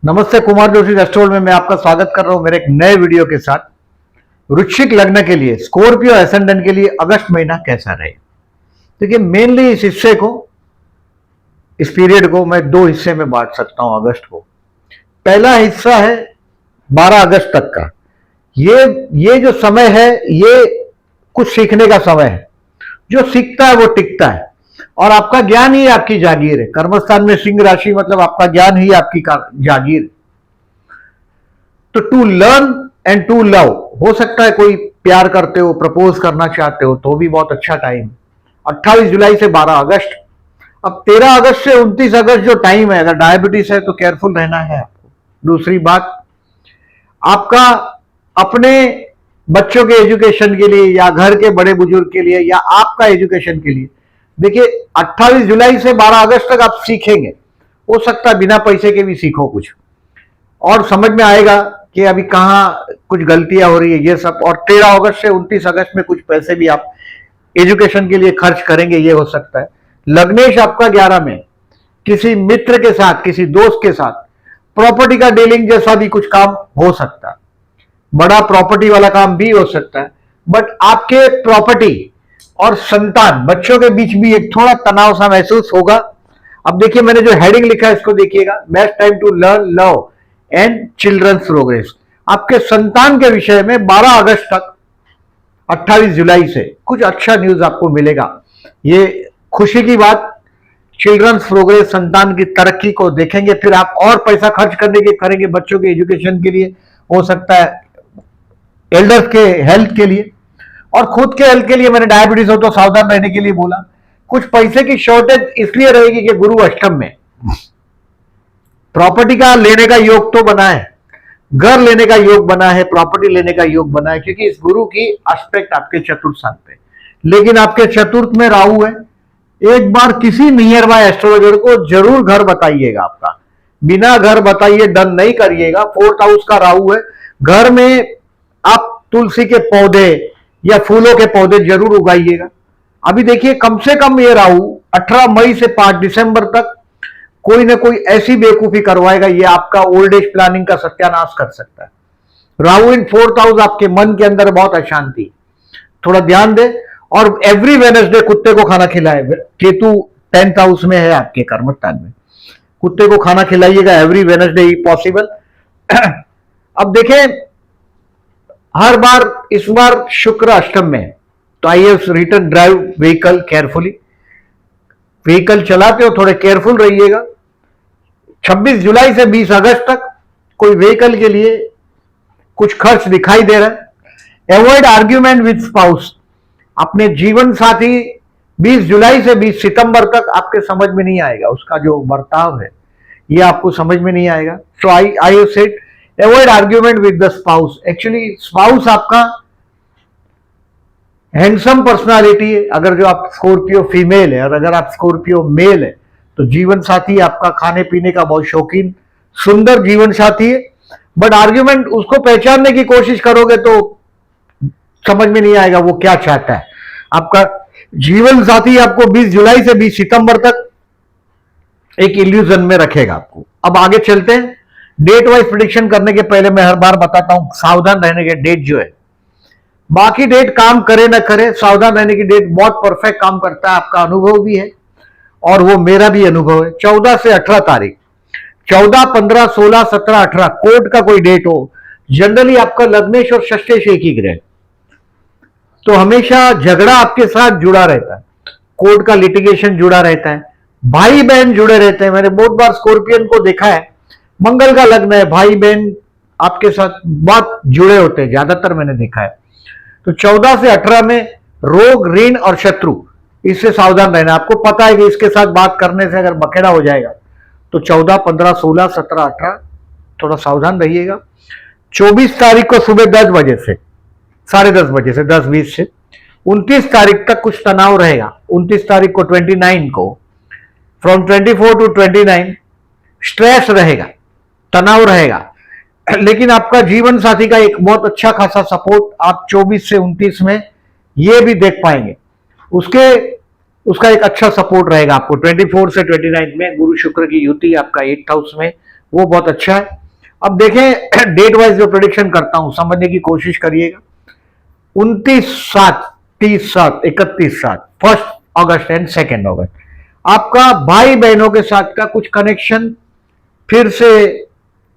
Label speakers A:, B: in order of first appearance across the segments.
A: नमस्ते, कुमार जोशी रेस्टोरेंट में मैं आपका स्वागत कर रहा हूं मेरे एक नए वीडियो के साथ। वृश्चिक लग्न के लिए, स्कॉर्पियो एसेंडेंट के लिए अगस्त महीना कैसा रहे। देखिए, मेनली इस हिस्से को, इस पीरियड को मैं दो हिस्से में बांट सकता हूं अगस्त को। पहला हिस्सा है 12 अगस्त तक का। ये जो समय है, ये कुछ सीखने का समय है। जो सीखता है वो टिकता है, और आपका ज्ञान ही आपकी जागीर है। कर्मस्थान में सिंह राशि मतलब आपका ज्ञान ही आपकी जागीर। तो to learn and to love, हो सकता है कोई प्यार करते हो, प्रपोज करना चाहते हो, तो भी बहुत अच्छा टाइम। 28 जुलाई से 12 अगस्त। अब 13 अगस्त से 29 अगस्त जो टाइम है, अगर डायबिटीज है तो केयरफुल रहना है आपको। दूसरी बात, आपका अपने बच्चों के एजुकेशन के लिए, या घर के बड़े बुजुर्ग के लिए, या आपका एजुकेशन के लिए, देखिए 28 जुलाई से 12 अगस्त तक आप सीखेंगे। हो सकता है बिना पैसे के भी सीखो कुछ, और समझ में आएगा कि अभी कहाँ कुछ गलतियां हो रही है, ये सब। और 13 अगस्त से 29 अगस्त में कुछ पैसे भी आप एजुकेशन के लिए खर्च करेंगे, ये हो सकता है। लग्नेश आपका 11 में, किसी मित्र के साथ, किसी दोस्त के साथ प्रॉपर्टी का डीलिंग जैसा भी कुछ काम हो सकता है। बड़ा प्रॉपर्टी वाला काम भी हो सकता है, बट आपके प्रॉपर्टी और संतान, बच्चों के बीच भी एक थोड़ा तनाव सा महसूस होगा। अब देखिए, मैंने जो हेडिंग लिखा है इसको देखिएगा, best time to learn love and childrens progress. आपके संतान के विषय में 12 अगस्त तक 28 जुलाई से कुछ अच्छा न्यूज आपको मिलेगा। ये खुशी की बात। चिल्ड्रंस प्रोग्रेस, संतान की तरक्की को देखेंगे, फिर आप और पैसा खर्च करने के करेंगे बच्चों के एजुकेशन के लिए, हो सकता है एल्डर्स के हेल्थ के लिए, और खुद के हेल्थ के लिए। मैंने डायबिटीज हो तो सावधान रहने के लिए बोला। कुछ पैसे की शॉर्टेज इसलिए रहेगी कि गुरु अष्टम में। प्रॉपर्टी का लेने का योग तो बना है, घर लेने का योग बना है, प्रॉपर्टी लेने का योग बना है, क्योंकि इस गुरु की एस्पेक्ट आपके चतुर्थ स्थान पे। लेकिन आपके चतुर्थ में राहु है। एक बार किसी नियर बाय एस्ट्रोलॉजर को जरूर घर बताइएगा आपका। बिना घर बताइए डन नहीं करिएगा। 4th हाउस का राहु है। घर में आप तुलसी के पौधे या फूलों के पौधे जरूर उगाइएगा। अभी देखिए, कम से कम ये राहु 18 मई से 5 दिसंबर तक कोई ना कोई ऐसी बेवकूफी करवाएगा, ये आपका ओल्ड एज प्लानिंग का सत्यानाश कर सकता है। राहु इन 4th हाउस, आपके मन के अंदर बहुत अशांति, थोड़ा ध्यान दे। और एवरी वेडनेसडे कुत्ते को खाना खिलाए। केतु 10th हाउस में है आपके कर्मस्थान में, कुत्ते को खाना खिलाइएगा एवरी वेडनेसडे ही पॉसिबल। अब देखें, हर बार इस बार शुक्र अष्टम में है, तो आइए return drive vehicle carefully. Vehicle चलाते हो थोड़े केयरफुल रहिएगा। 26 जुलाई से 20 अगस्त तक कोई व्हीकल के लिए कुछ खर्च दिखाई दे रहा है। Avoid argument with spouse. अपने जीवन साथी 20 जुलाई से 20 सितंबर तक आपके समझ में नहीं आएगा, उसका जो बर्ताव है ये आपको समझ में नहीं आएगा। So I said avoid argument with the spouse. Actually spouse आपका हैंडसम पर्सनालिटी है, अगर जो आप स्कॉर्पियो फीमेल है, और अगर आप स्कॉर्पियो मेल है, तो जीवन साथी आपका खाने पीने का बहुत शौकीन सुंदर जीवन साथी है। बट आर्ग्यूमेंट, उसको पहचानने की कोशिश करोगे तो समझ में नहीं आएगा वो क्या चाहता है। आपका जीवन साथी आपको 20 जुलाई से 20 सितंबर तक एक इल्यूजन में रखेगा आपको। अब आगे चलते हैं। डेट वाइज प्रिडिक्शन करने के पहले मैं हर बार बताता हूं, सावधान रहने के डेट जो है, बाकी डेट काम करे ना करे, सावधान रहने की डेट बहुत परफेक्ट काम करता है। आपका अनुभव भी है और वो मेरा भी अनुभव है। 14 से 18 तारीख, 14, 15, 16, 17, 18 कोर्ट का कोई डेट हो, जनरली आपका लग्नेश और षष्ठेश एक ही ग्रह, तो हमेशा झगड़ा आपके साथ जुड़ा रहता है। कोर्ट का लिटिगेशन जुड़ा रहता है, भाई बहन जुड़े रहते हैं। मैंने बहुत बार स्कॉर्पियन को देखा है, मंगल का लग्न है, भाई बहन आपके साथ बहुत जुड़े होते हैं, ज्यादातर मैंने देखा है। तो 14 से 18 में रोग, ऋण और शत्रु, इससे सावधान रहना। आपको पता है कि इसके साथ बात करने से अगर बखेड़ा हो जाएगा, तो 14, 15, 16, 17, 18 थोड़ा सावधान रहिएगा। 24 तारीख को सुबह 10 बजे से 10:30 बजे से 10:20 से 29 तारीख तक कुछ तनाव रहेगा। 29 तारीख को 29 को, फ्रॉम 24 टू 29 स्ट्रेस रहेगा, तनाव रहेगा। लेकिन आपका जीवन साथी का एक बहुत अच्छा खासा सपोर्ट आप 24 से 29 में ये भी देख पाएंगे। उसका एक अच्छा सपोर्ट रहेगा आपको। 24 से 29 में गुरु शुक्र की युति आपका 8th हाउस में वो बहुत अच्छा है। अब देखें डेट वाइज जो प्रेडिक्शन करता हूं समझने की कोशिश करिएगा। 29/7, 30/7, 31/7, 1 अगस्त एंड 2 अगस्त आपका भाई बहनों के साथ का कुछ कनेक्शन फिर से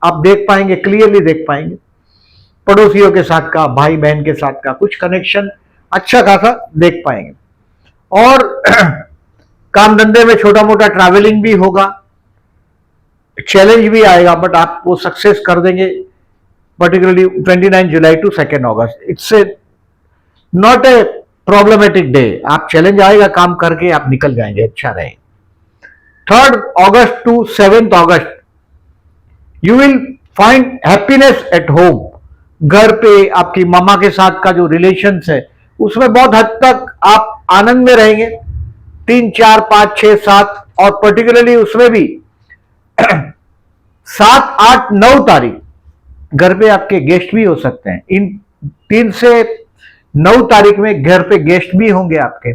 A: आप देख पाएंगे, क्लियरली देख पाएंगे। पड़ोसियों के साथ का, भाई बहन के साथ का कुछ कनेक्शन अच्छा खासा देख पाएंगे। और काम धंधे में छोटा मोटा ट्रैवलिंग भी होगा, चैलेंज भी आएगा, बट आप वो सक्सेस कर देंगे। Particularly 29 July to 2 August it's a not a problematic day. आप चैलेंज आएगा, काम करके आप निकल जाएंगे, अच्छा रहे। 3 August to 7 August you will find happiness at home. घर पे आपकी मामा के साथ का जो रिलेशन है उसमें बहुत हद तक आप आनंद में रहेंगे। 3, 4, 5, 6, 7 और पर्टिकुलरली उसमें भी 7, 8, 9 तारीख घर पे आपके गेस्ट भी हो सकते हैं। इन 3 से 9 तारीख में घर पे गेस्ट भी होंगे आपके।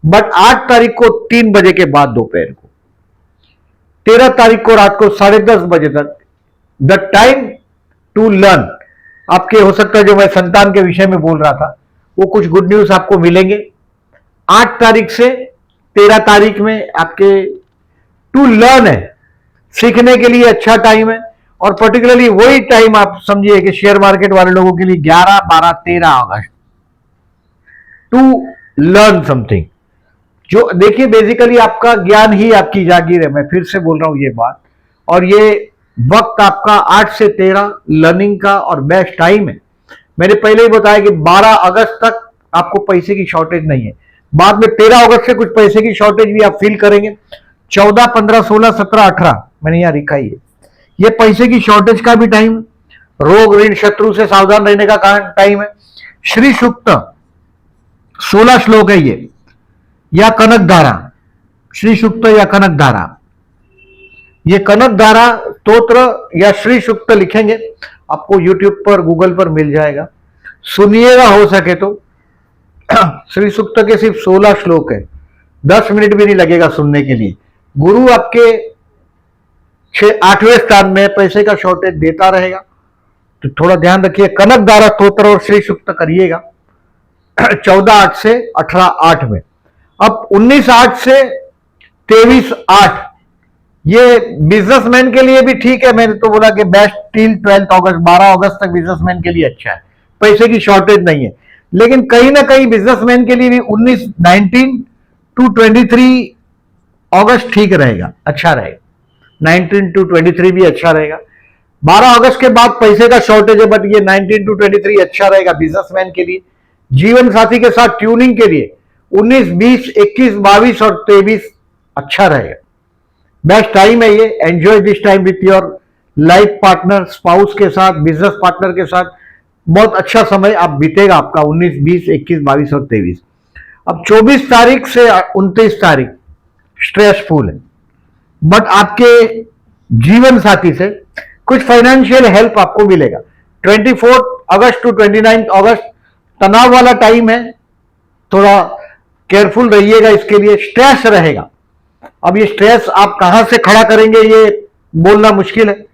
A: बट 8 तारीख को 3 बजे के बाद दोपहर को, 13 तारीख को रात को 10:30 बजे तक द टाइम टू लर्न आपके हो सकता है। जो मैं संतान के विषय में बोल रहा था वो कुछ गुड न्यूज आपको मिलेंगे। 8 तारीख से 13 तारीख में आपके टू लर्न है, सीखने के लिए अच्छा टाइम है। और पर्टिकुलरली वही टाइम आप समझिए कि शेयर मार्केट वाले लोगों के लिए 11, 12, 13 अगस्त टू लर्न समथिंग। जो देखिए बेसिकली आपका ज्ञान ही आपकी जागीर है, मैं फिर से बोल रहा हूं ये बात। और ये वक्त आपका 8 से 13 लर्निंग का और बेस्ट टाइम है। मैंने पहले ही बताया कि 12 अगस्त तक आपको पैसे की शॉर्टेज नहीं है। बाद में 13 अगस्त से कुछ पैसे की शॉर्टेज भी आप फील करेंगे। 14, 15, 16, 17, 18 मैंने यहां लिखा ही है। ये पैसे की शॉर्टेज का भी टाइम, रोग ऋण शत्रु से सावधान रहने का टाइम है। श्री सूक्त 16 श्लोक है ये, या कनक धारा, श्री सूक्त या कनक धारा। ये कनक धारा स्तोत्र या श्री सूक्त लिखेंगे, आपको यूट्यूब पर गूगल पर मिल जाएगा, सुनिएगा हो सके तो। श्री सूक्त के सिर्फ 16 श्लोक है, 10 मिनट भी नहीं लगेगा सुनने के लिए। गुरु आपके 8वें स्थान में पैसे का शॉर्टेज देता रहेगा, तो थोड़ा ध्यान रखिए। कनक धारा स्तोत्र और श्री सूक्त करिएगा 14/8 से 18/8 में। अब 19/8 से 23/8 ये बिजनेसमैन के लिए भी ठीक है। मैंने तो बोला कि बेस्ट टिल 12 अगस्त, 12 अगस्त तक बिजनेसमैन के लिए अच्छा है, पैसे की शॉर्टेज नहीं है। लेकिन कहीं ना कहीं बिजनेसमैन के लिए भी 19 टू 23 अगस्त ठीक रहेगा, अच्छा रहेगा। 19 टू 23 भी अच्छा रहेगा। 12 अगस्त के बाद पैसे का शॉर्टेज है, बट ये 19 टू 23 अच्छा रहेगा बिजनेसमैन के लिए। जीवन साथी के साथ ट्यूनिंग के लिए 19, 20, 21, 22 और 23 अच्छा रहेगा, बेस्ट टाइम है ये। Enjoy this time with your life partner, spouse के साथ, बिजनेस पार्टनर के साथ बहुत अच्छा समय आप बीतेगा आपका 19, 20, 21, 22 और 23। अब 24 तारीख से 29 तारीख स्ट्रेसफुल है, बट आपके जीवन साथी से कुछ फाइनेंशियल हेल्प आपको मिलेगा। 24 अगस्त टू 29 अगस्त तनाव वाला टाइम है, थोड़ा केयरफुल रहिएगा, इसके लिए स्ट्रेस रहेगा। अब ये स्ट्रेस आप कहां से खड़ा करेंगे ये बोलना मुश्किल है,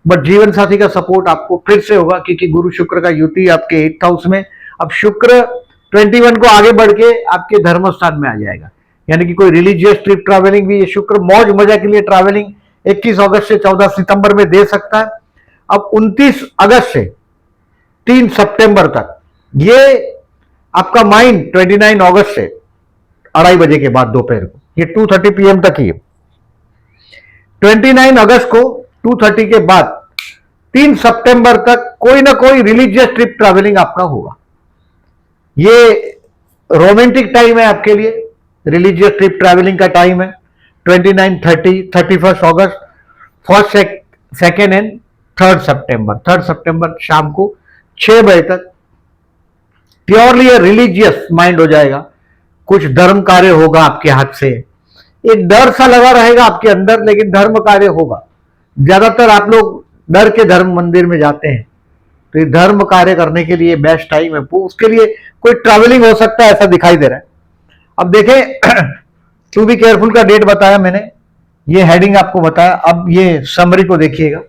A: बट जीवन साथी का सपोर्ट आपको फिर से होगा, क्योंकि गुरु शुक्र का युति आपके 8th हाउस में। अब शुक्र 21 को आगे बढ़ के आपके धर्म स्थान में आ जाएगा, यानी कि कोई रिलीजियस ट्रिप ट्रैवलिंग भी ये शुक्र मौज मजा के लिए ट्रैवलिंग 21 अगस्त से 14 सितंबर में दे सकता है। अब 29 अगस्त से 3 सितंबर तक ये आपका माइंड 29 अगस्त से 2:30 बजे के बाद दोपहर को, ये 2:30 PM तक ही है। 29 अगस्त को 2:30 के बाद 3 सितंबर तक कोई ना कोई रिलीजियस ट्रिप ट्रैवलिंग आपका होगा। ये रोमांटिक टाइम है आपके लिए, रिलीजियस ट्रिप ट्रैवलिंग का टाइम है। 29, 30, 31 अगस्त, 1st, 2nd and 3rd September. 3rd सितंबर शाम को 6 बजे तक प्योरली रिलीजियस माइंड हो जाएगा। कुछ धर्म कार्य होगा आपके हाथ से, एक डर सा लगा रहेगा आपके अंदर, लेकिन धर्म कार्य होगा। ज्यादातर आप लोग डर के धर्म मंदिर में जाते हैं, तो ये धर्म कार्य करने के लिए बेस्ट टाइम है। उसके लिए कोई ट्रैवलिंग हो सकता है, ऐसा दिखाई दे रहा है। अब देखें टू बी केयरफुल का डेट बताया मैंने, ये हेडिंग आपको बताया। अब ये समरी को देखिएगा।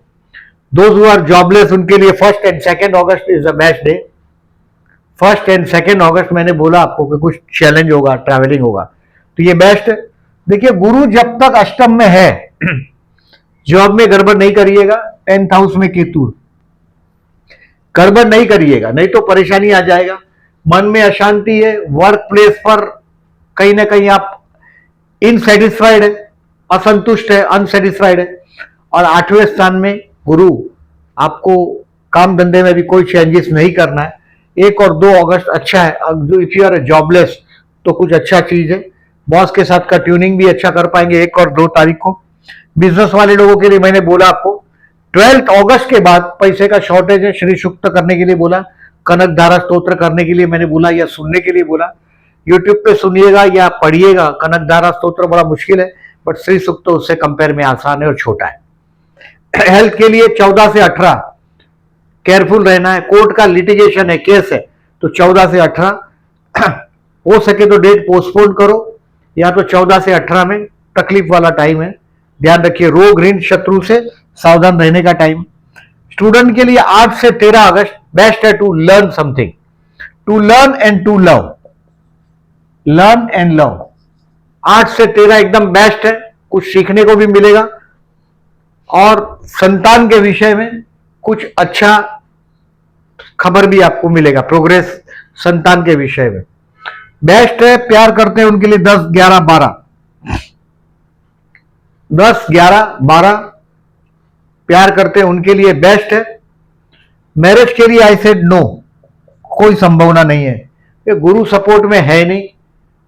A: दोज हु आर जॉबलेस उनके लिए 1 and 2 August is the best day. 1 and 2 अगस्त मैंने बोला आपको कि कुछ चैलेंज होगा, ट्रैवलिंग होगा, तो ये बेस्ट है। देखिए गुरु जब तक अष्टम में है जॉब में गड़बड़ नहीं करिएगा। 10th हाउस में केतु, गड़बड़ नहीं करिएगा, नहीं तो परेशानी आ जाएगा। मन में अशांति है, वर्क प्लेस पर कहीं ना कहीं आप इनसेटिस्फाइड है, असंतुष्ट है, अनसेटिस्फाइड है। और 8वें स्थान में गुरु, आपको काम धंधे में भी कोई चेंजेस नहीं करना है। 1 और 2 अगस्त अच्छा है। इफ यू आर जॉबलेस तो कुछ अच्छा चीज है। बॉस के साथ का ट्यूनिंग भी अच्छा कर पाएंगे 1 और 2 तारीख को। बिजनेस वाले लोगों के लिए मैंने बोला आपको 12 अगस्त के बाद पैसे का शॉर्टेज है, श्री सूक्त करने के लिए बोला, कनक धारा स्तोत्र करने के लिए मैंने बोला, या सुनने के लिए बोला। यूट्यूब पे सुनिएगा या पढ़िएगा। कनक धारा स्तोत्र बड़ा मुश्किल है, बट श्री सूक्त उससे कंपेयर में आसान है और छोटा है। हेल्थ के लिए 14 से 18 केयरफुल रहना है। कोर्ट का लिटिगेशन है, केस है, तो 14 से 18 हो सके तो डेट पोस्टपोन करो, या तो 14 से 18 में तकलीफ वाला टाइम है। ध्यान रखिए, रोग ऋण शत्रु से सावधान रहने का टाइम। स्टूडेंट के लिए 8 से 13 अगस्त बेस्ट है to learn something, to learn and to love, learn and love. 8 से 13 एकदम बेस्ट है, कुछ सीखने को भी मिलेगा और संतान के विषय में कुछ अच्छा खबर भी आपको मिलेगा, प्रोग्रेस संतान के विषय में बेस्ट है। प्यार करते हैं उनके लिए 10, 11, 12, 10, 11, 12 प्यार करते हैं उनके लिए बेस्ट है। मैरिज के लिए आई सेड नो, कोई संभावना नहीं है। ये गुरु सपोर्ट में है नहीं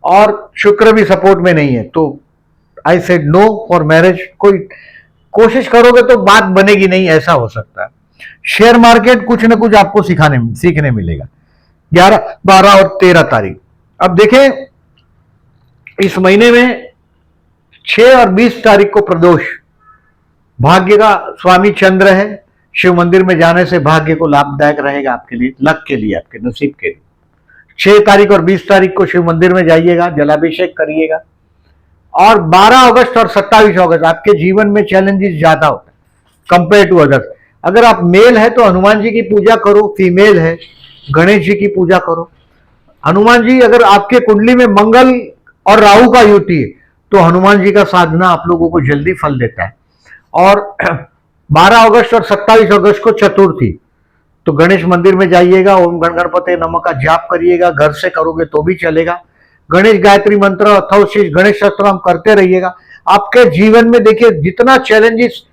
A: और शुक्र भी सपोर्ट में नहीं है, तो I said no for marriage. कोई कोशिश करोगे तो बात बनेगी नहीं, ऐसा हो सकता है। शेयर मार्केट कुछ ना कुछ आपको सीखने मिलेगा 11, 12 और 13 तारीख। अब देखें इस महीने में 6 और 20 तारीख को प्रदोष, भाग्य का स्वामी चंद्र है। शिव मंदिर में जाने से भाग्य को लाभदायक रहेगा आपके लिए, लक के लिए, आपके नसीब के लिए। 6 तारीख और 20 तारीख को शिव मंदिर में जाइएगा, जलाभिषेक करिएगा। और 12 अगस्त और 27 अगस्त आपके जीवन में चैलेंजेस ज्यादा होते हैं कंपेयर टू अदर्स। अगर आप मेल है तो हनुमान जी की पूजा करो, फीमेल है गणेश जी की पूजा करो। हनुमान जी, अगर आपके कुंडली में मंगल और राहु का युति है तो हनुमान जी का साधना आप लोगों को जल्दी फल देता है। और 12 अगस्त और 27 अगस्त को चतुर्थी, तो गणेश मंदिर में जाइएगा, ओम गण गणपते नमः का जाप करिएगा, घर से करोगे तो भी चलेगा। गणेश गायत्री मंत्र अथवा शीर्ष गणेश स्तोत्र करते रहिएगा। आपके जीवन में देखिए जितना चैलेंजेस,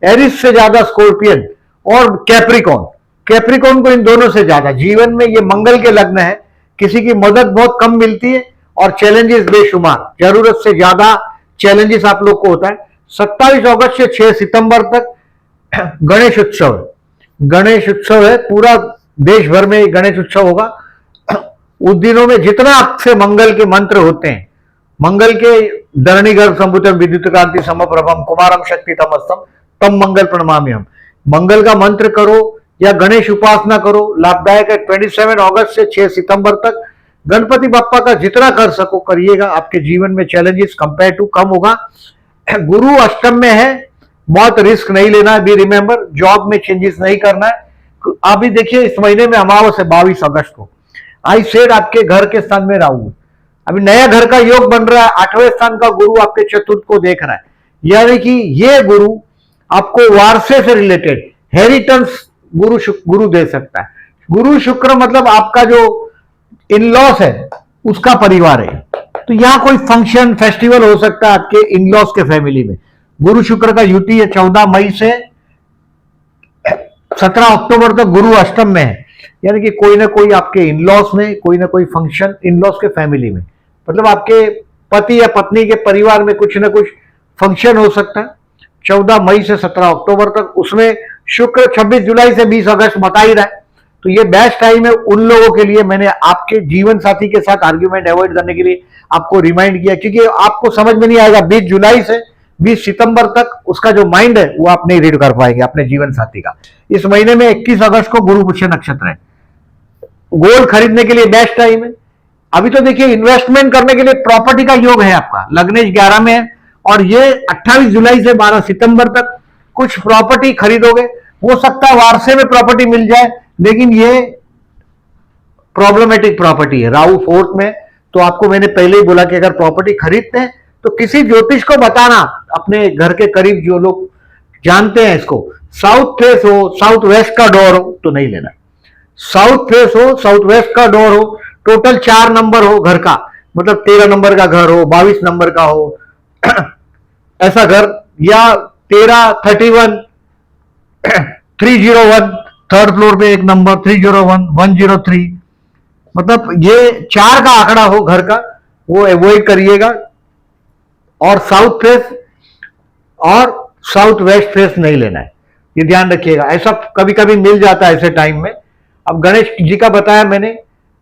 A: एरिस से ज्यादा स्कॉर्पियन और कैप्रिकॉन को, इन दोनों से ज्यादा जीवन में ये मंगल के लग्न है। किसी की मदद बहुत कम मिलती है और चैलेंजेस बेशुमार, जरूरत से ज्यादा चैलेंजेस आप लोग को होता है। 27 अगस्त से 6 सितंबर तक गणेश उत्सव है। गणेश उत्सव है, पूरा देश भर में गणेश उत्सव होगा। उस दिनों में जितना आपसे मंगल के मंत्र होते हैं, मंगल के धरणी गर्भ संभूतम विद्युत कांति समप्रभम कुमारम शक्ति तमस्तम तम मंगल प्रणमामि हम, मंगल का मंत्र करो या गणेश उपासना करो, लाभदायक है। 27 अगस्त से 6 सितंबर तक गणपति बप्पा का जितना कर सको करिएगा, आपके जीवन में चैलेंजेस कंपेयर टू कम होगा। गुरु अष्टम में है, बहुत रिस्क नहीं लेना है। बी रिमेंबर, जॉब में चेंजेस नहीं करना है। अभी देखिए इस महीने में अमावस है 22 अगस्त को। आई सेड आपके घर के स्थान में राहु, अभी नया घर का योग बन रहा है। 8वें स्थान का गुरु आपके चतुर्थ को देख रहा है, यानी कि ये गुरु आपको वारसे से रिलेटेड हेरिटेंस गुरु दे सकता है। गुरु शुक्र मतलब आपका जो इन-लॉस है उसका परिवार है, तो यहां कोई फंक्शन फेस्टिवल हो सकता है आपके इन-लॉस के फैमिली में। गुरु शुक्र का युति है 14 मई से 17 अक्टूबर तक गुरु अष्टम में है, यानी कि कोई ना कोई आपके इन-लॉस में कोई ना कोई फंक्शन, इन-लॉस के फैमिली में, मतलब आपके पति या पत्नी के परिवार में कुछ ना कुछ फंक्शन हो सकता है 14 मई से 17 अक्टूबर तक। उसमें शुक्र 26 जुलाई से 20 अगस्त बता ही रहा है, तो ये बेस्ट टाइम है उन लोगों के लिए। मैंने आपके जीवन साथी के साथ आर्ग्यूमेंट अवॉइड करने के लिए आपको रिमाइंड किया, क्योंकि आपको समझ में नहीं आएगा 20 जुलाई से 20 सितंबर तक उसका जो माइंड है वो आप नहीं रीड कर पाएंगे अपने जीवन साथी का। इस महीने में 21 अगस्त को गुरु पुष्य नक्षत्र है। गोल्ड खरीदने के लिए बेस्ट टाइम है। अभी तो देखिए इन्वेस्टमेंट करने के लिए प्रॉपर्टी का योग है आपका, लग्नेश 11 में है और ये 28 जुलाई से 12 सितंबर तक कुछ प्रॉपर्टी खरीदोगे, हो सकता है वारसे में प्रॉपर्टी मिल जाए, लेकिन ये प्रॉब्लमेटिक प्रॉपर्टी है राहु फोर्थ में। तो आपको मैंने पहले ही बोला कि अगर प्रॉपर्टी खरीदते हैं तो किसी ज्योतिष को बताना, अपने घर के करीब जो लोग जानते हैं इसको। साउथ फेस हो, साउथ वेस्ट का डोर हो तो नहीं लेना। साउथ फेस हो, साउथ वेस्ट का डोर हो, टोटल 4 नंबर हो घर का, मतलब 13 नंबर का घर हो, 22 नंबर का हो ऐसा घर, या 13, 31, 301, थर्ड फ्लोर पे एक नंबर 301, 103, मतलब ये 4 का आंकड़ा हो घर का, वो अवॉइड करिएगा। और साउथ फेस और साउथ वेस्ट फेस नहीं लेना है, ये ध्यान रखिएगा। ऐसा कभी कभी मिल जाता है ऐसे टाइम में। अब गणेश जी का बताया मैंने,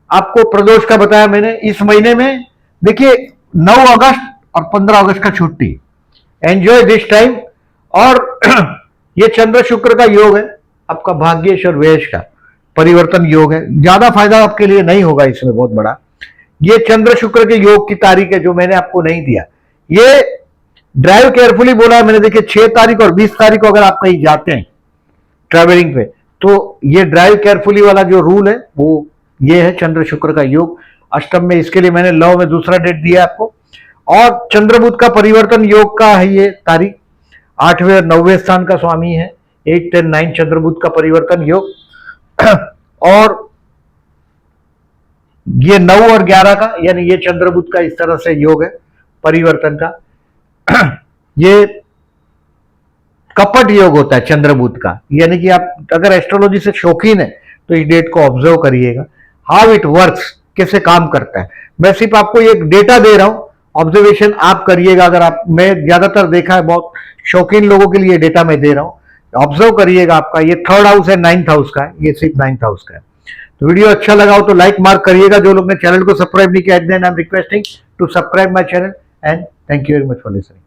A: आपको प्रदोष का बताया मैंने। इस महीने में देखिए 9 अगस्त और 15 अगस्त का छुट्टी, एंजॉय दिस टाइम। और ये चंद्र शुक्र का योग है, आपका भाग्येश और व्ययेश का परिवर्तन योग है। ज्यादा फायदा आपके लिए नहीं होगा इसमें बहुत बड़ा। ये चंद्र शुक्र के योग की तारीख है जो मैंने आपको नहीं दिया। ये ड्राइव केयरफुली बोला है मैंने। देखिए 6 तारीख और 20 तारीख को अगर आप कहीं जाते हैं ट्रैवलिंग पे, तो ये ड्राइव केयरफुली वाला जो रूल है वो ये है चंद्र शुक्र का योग अष्टम में। इसके लिए मैंने लव में दूसरा डेट दिया आपको। और चंद्रबुध का परिवर्तन योग का है ये तारीख, 8वें और 9वें स्थान का स्वामी है, 8, 10, 9 चंद्रबुध का परिवर्तन योग। और ये 9 और 11 का, यानी ये चंद्रबुध का इस तरह से योग है परिवर्तन का। ये कपट योग होता है चंद्रबुध का, यानी कि आप अगर एस्ट्रोलॉजी से शौकीन है तो इस डेट को ऑब्जर्व करिएगा, हाउ इट वर्क्स, कैसे काम करता है। मैं सिर्फ आपको एक डेटा दे रहा हूं, ऑब्जर्वेशन आप करिएगा। अगर आप, मैं ज्यादातर देखा है बहुत शौकीन लोगों के लिए डेटा मैं दे रहा हूं, ऑब्जर्व करिएगा। आपका ये 3rd हाउस है, 9th हाउस का है, ये सिर्फ 9th हाउस का है। तो वीडियो अच्छा लगा हो तो लाइक मार्क करिएगा। जो लोग ने चैनल को सब्सक्राइब नहीं किया, then I am requesting to subscribe my channel and thank you very much for listening.